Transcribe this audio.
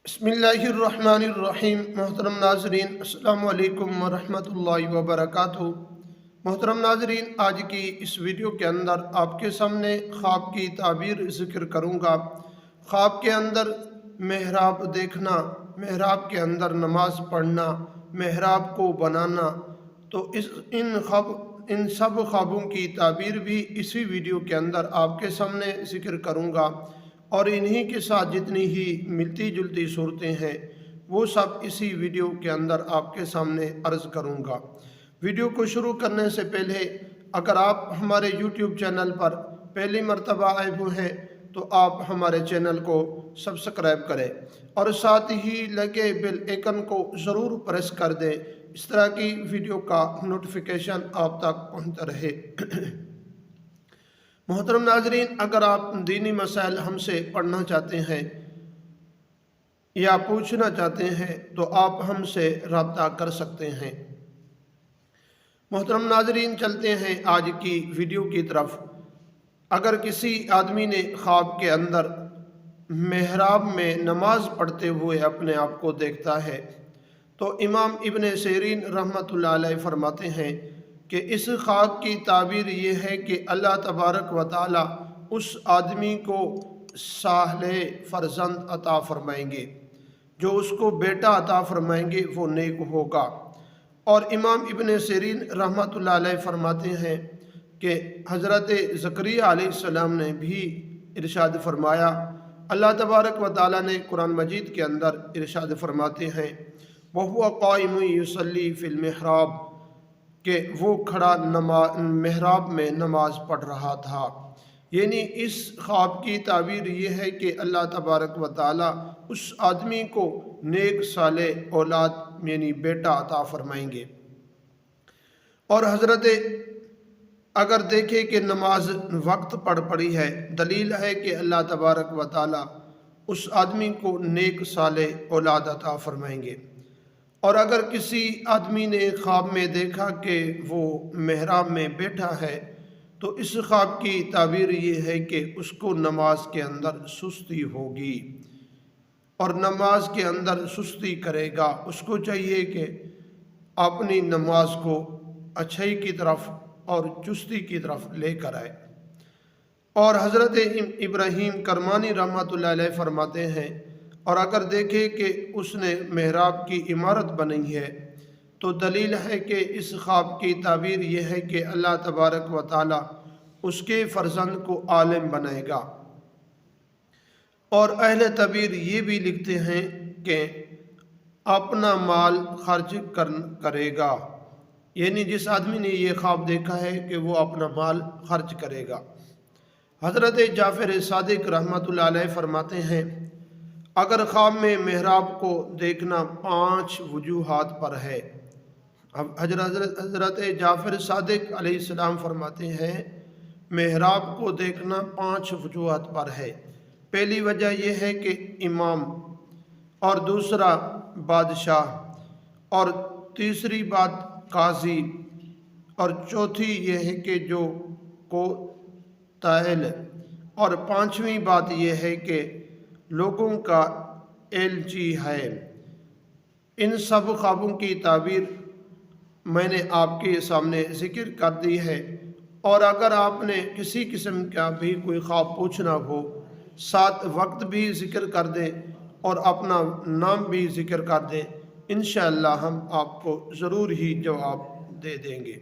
बिस्मिल्लाहिर्रहमानिर्रहीम। मोहतरम नाजरीन, अस्सलामु अलैकुम वरहमतुल्लाहि वबरकातुहू। मोहतरम नाजरीन, आज की इस वीडियो के अंदर आपके सामने ख्वाब की ताबीर ज़िक्र करूँगा। ख्वाब के अंदर मेहराब देखना, मेहराब के अंदर नमाज पढ़ना, मेहराब को बनाना, तो इन सब ख्वाबों की ताबीर भी इसी वीडियो के अंदर आपके सामने ज़िक्र करूँगा। और इन्हीं के साथ जितनी ही मिलती जुलती सूरतें हैं वो सब इसी वीडियो के अंदर आपके सामने अर्ज़ करूँगा। वीडियो को शुरू करने से पहले अगर आप हमारे YouTube चैनल पर पहली मर्तबा आए हुए हैं तो आप हमारे चैनल को सब्सक्राइब करें और साथ ही लगे बेल आइकन को ज़रूर प्रेस कर दें, इस तरह की वीडियो का नोटिफिकेशन आप तक पहुँचता रहे। मोहतरम नाजरीन, अगर आप दीनी मसाइल हमसे पढ़ना चाहते हैं या पूछना चाहते हैं तो आप हमसे रब्ता कर सकते हैं। मोहतरम नाजरीन, चलते हैं आज की वीडियो की तरफ। अगर किसी आदमी ने ख्वाब के अंदर मेहराब में नमाज पढ़ते हुए अपने आप को देखता है तो इमाम इब्न सीरीन रहमतुल्लाह अलैह फरमाते हैं कि इस ख्वाब की ताबीर ये है कि अल्लाह तबारक व ताला उस आदमी को साले फर्जंद अता फरमाएंगे, जो उसको बेटा अता फरमाएंगे वो नेक होगा। और इमाम इब्न सीरीन रहमतुल्लाह अलैह फरमाते हैं कि हज़रत ज़करिया अलैहिस्सलाम ने भी इरशाद फरमाया, अल्लाह तबारक व ताला ने कुरान मजीद के अंदर इरशाद फरमाते हैं, वहुवा क़ाइमुन युसल्ली फ़िल मिहराब, कि वो खड़ा मेहराब में नमाज पढ़ रहा था। यानी इस ख्वाब की ताबीर ये है कि अल्लाह तबारक व ताला उस आदमी को नेक साले औलाद यानी बेटा अता फरमाएंगे। और हज़रत अगर देखें कि नमाज वक्त पड़ी है, दलील है कि अल्लाह तबारक व ताला उस आदमी को नेक साले औलाद अता फरमाएंगे। और अगर किसी आदमी ने ख्वाब में देखा कि वो मेहराब में बैठा है तो इस ख्वाब की ताबीर ये है कि उसको नमाज के अंदर सुस्ती होगी और नमाज के अंदर सुस्ती करेगा। उसको चाहिए कि अपनी नमाज को अच्छाई की तरफ और चुस्ती की तरफ लेकर आए। और हज़रत इब्राहीम करमानी रहमतुल्लाह अलैह फरमाते हैं, और अगर देखें कि उसने मेहराब की इमारत बनाई है तो दलील है कि इस ख्वाब की ताबीर ये है कि अल्लाह तबारक व ताला उसके फ़र्जंद को आलिम बनाएगा। और अहले तबीर ये भी लिखते हैं कि अपना माल खर्च करेगा, यानी जिस आदमी ने ये ख्वाब देखा है कि वो अपना माल खर्च करेगा। हज़रत जाफ़र सादिक रहमतुल्लाह अलैह फरमाते हैं, अगर ख्वाब में मेहराब को देखना 5 वजूहात पर है। अब हज़रत जाफ़र सादिक अलैहिस्सलाम फरमाते हैं मेहराब को देखना 5 वजूहात पर है। पहली वजह यह है कि इमाम, और दूसरा बादशाह, और तीसरी बात काजी, और चौथी यह है कि जो को ताइल, और पाँचवीं बात यह है कि लोगों का एलची है। इन सब ख्वाबों की ताबीर मैंने आपके सामने ज़िक्र कर दी है। और अगर आपने किसी किस्म का भी कोई ख्वाब पूछना हो, साथ वक्त भी ज़िक्र कर दें और अपना नाम भी ज़िक्र कर दें, इंशाअल्लाह हम आपको ज़रूर ही जवाब दे देंगे।